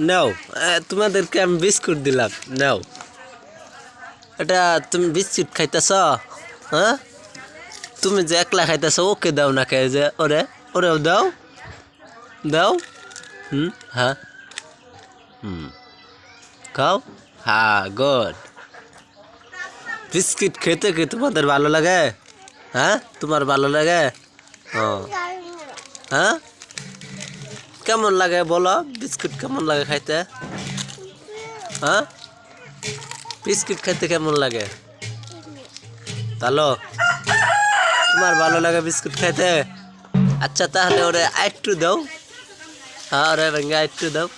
নাও, তোমাদেরকে আমি বিস্কুট দিলাম, নাও। এটা তুমি বিস্কুট খাইতেছ? হ্যাঁ, তুমি যে একলা খাইতেছ, ওকে দাও না, খাই যে ওরে, ওরেও দাও, দাও। হ্যাঁ, খাও। হ্যাঁ, গুড। বিস্কিট খেতে কি তোমাদের ভালো লাগে? হ্যাঁ, তোমার ভালো লাগে? ও, হ্যাঁ, কেমন লাগে বলো, বিস্কুট কেমন লাগে খাইতে? হ্যাঁ, বিস্কিট খাইতে কেমন লাগে? ভালো, তোমার ভালো লাগে বিস্কুট খাইতে? আচ্ছা, তাহলে ওরে আরেকটু দাও। হ্যাঁ, ওরে ভেঙে আরেকটু দাও।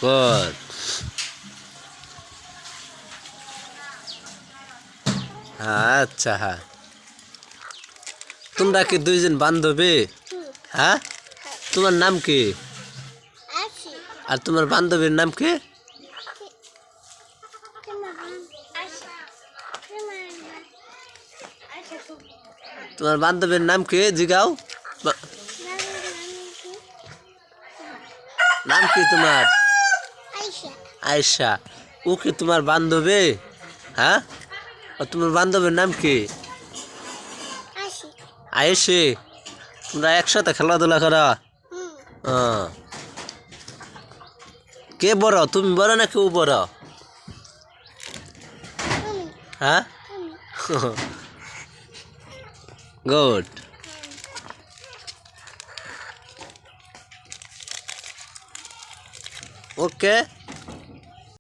গুড। হ্যাঁ, আচ্ছা, হ্যাঁ। তোমরা কি দুইজন বান্ধবী? হ্যাঁ, তোমার নাম কি? আর তোমার বান্ধবীর নাম কি? তোমার বান্ধবীর নাম কি জিগাও? নাম কি তোমার? আয়শা। ও কি তোমার বান্ধবী? হ্যাঁ, তোমার বান্ধবীর নাম কি? আয়েশি। তোমরা একসাথে খেলাধুলা করো? কে বড়, তুমি বড় না কেউ বড়? হ্যাঁ, গুড। ওকে।